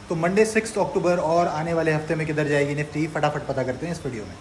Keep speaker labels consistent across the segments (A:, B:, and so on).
A: तो मंडे 6 अक्टूबर और आने वाले हफ्ते में किधर जाएगी निफ्टी, फटाफट पता करते हैं इस वीडियो में।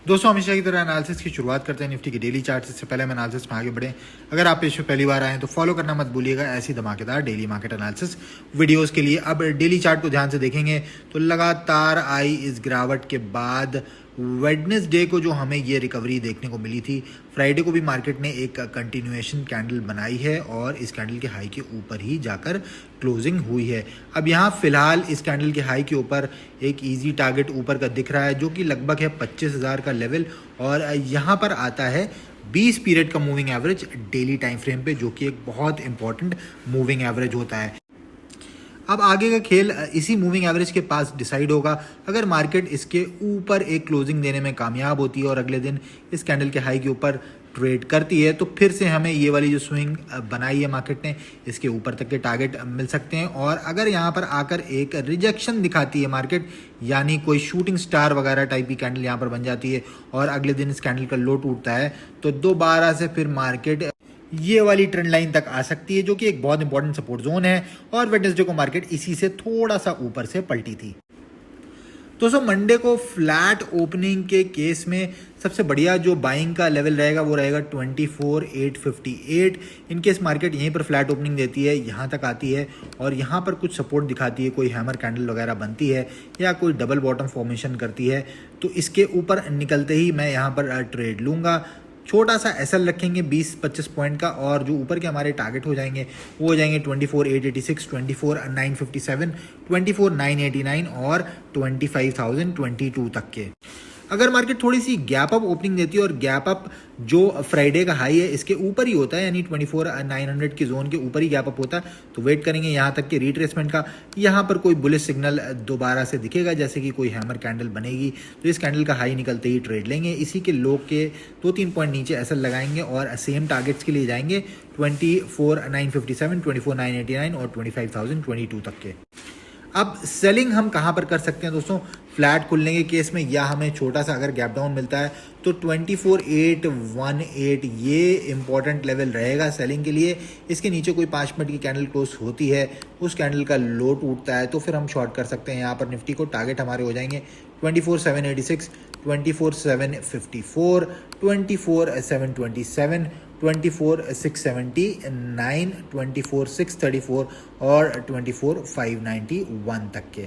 A: दोस्तों हमेशा की तरह एनालिसिस की शुरुआत करते हैं निफ्टी के डेली चार्ट से। इससे पहले हम एनालिसिस में आगे बढ़ें, अगर आप इस पे पहली बार आए हैं तो फॉलो करना मत भूलिएगा ऐसी धमाकेदार डेली मार्केट एनालिसिस वीडियोस के लिए। अब डेली चार्ट को ध्यान से देखेंगे तो लगातार आई इस गिरावट के बाद वेडनेसडे को जो हमें ये रिकवरी देखने को मिली थी, फ्राइडे को भी मार्केट ने एक कंटिन्यूएशन कैंडल बनाई है और इस कैंडल के हाई के ऊपर ही जाकर क्लोजिंग हुई है। अब यहाँ फिलहाल इस कैंडल के हाई के ऊपर एक इजी टारगेट ऊपर का दिख रहा है जो कि लगभग है 25,000 का लेवल, और यहाँ पर आता है 20 पीरियड का moving average daily time frame पे, जो कि एक बहुत इंपॉर्टेंट मूविंग एवरेज होता है। अब आगे का खेल इसी मूविंग एवरेज के पास डिसाइड होगा। अगर मार्केट इसके ऊपर एक क्लोजिंग देने में कामयाब होती है और अगले दिन इस कैंडल के हाई के ऊपर ट्रेड करती है तो फिर से हमें ये वाली जो स्विंग बनाई है मार्केट ने, इसके ऊपर तक के टारगेट मिल सकते हैं। और अगर यहाँ पर आकर एक रिजेक्शन दिखाती है मार्केट, यानी कोई शूटिंग स्टार वगैरह टाइप की कैंडल यहाँ पर बन जाती है और अगले दिन इस कैंडल का लो टूटता है, तो दोबारा से फिर मार्केट ये वाली ट्रेंड लाइन तक आ सकती है जो कि एक बहुत इंपॉर्टेंट सपोर्ट जोन है। और वेडनेसडे को मार्केट इसी से थोड़ा सा ऊपर से पलटी थी। दोस्तों मंडे को फ्लैट ओपनिंग के केस में सबसे बढ़िया जो बाइंग का लेवल रहेगा वो रहेगा 24,858। इन केस मार्केट यहीं पर फ्लैट ओपनिंग देती है, यहाँ तक आती है और यहाँ पर कुछ सपोर्ट दिखाती है, कोई हैमर कैंडल वगैरह बनती है या कोई डबल बॉटम फॉर्मेशन करती है, तो इसके ऊपर निकलते ही मैं यहाँ पर ट्रेड लूँगा। छोटा सा एसएल रखेंगे 20-25 पॉइंट का, और जो ऊपर के हमारे टारगेट हो जाएंगे वो हो जाएंगे 24,886, 24,957, 24,989 और 25,022 तक के। अगर मार्केट थोड़ी सी गैप अप ओपनिंग देती है और गैप अप जो फ्राइडे का हाई है इसके ऊपर ही होता है, यानी 24,900 के जोन के ऊपर ही गैप अप होता है, तो वेट करेंगे यहाँ तक के रिट्रेसमेंट का। यहाँ पर कोई बुलिश सिग्नल दोबारा से दिखेगा, जैसे कि कोई हैमर कैंडल बनेगी, तो इस कैंडल का हाई निकलते ही ट्रेड लेंगे। इसी के लो के 2-3 पॉइंट नीचे एसएल लगाएंगे और सेम टारगेट्स के लिए जाएंगे 24,957, 24,989 और 25,022 तक के। अब सेलिंग हम कहाँ पर कर सकते हैं दोस्तों, फ्लैट खुलने के केस में या हमें छोटा सा अगर गैप डाउन मिलता है तो 24,818 ये इंपॉर्टेंट लेवल रहेगा सेलिंग के लिए। इसके नीचे कोई 5 मिनट की कैंडल क्लोज होती है, उस कैंडल का लो टूटता है तो फिर हम शॉर्ट कर सकते हैं। यहाँ पर निफ्टी को टारगेट हमारे हो जाएंगे 24,786, 24,754, 24,727, 24,679, 24,634 और 24,591 तक के।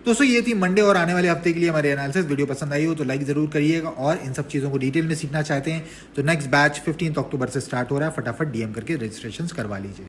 A: दोस्तों ये थी मंडे और आने वाले हफ्ते के लिए हमारी एनालिसिस। वीडियो पसंद आई हो तो लाइक जरूर करिएगा, और इन सब चीज़ों को डिटेल में सीखना चाहते हैं तो नेक्स्ट बैच 15 अक्टूबर से स्टार्ट हो रहा है, फटाफट डीएम करके रजिस्ट्रेशन करवा लीजिए।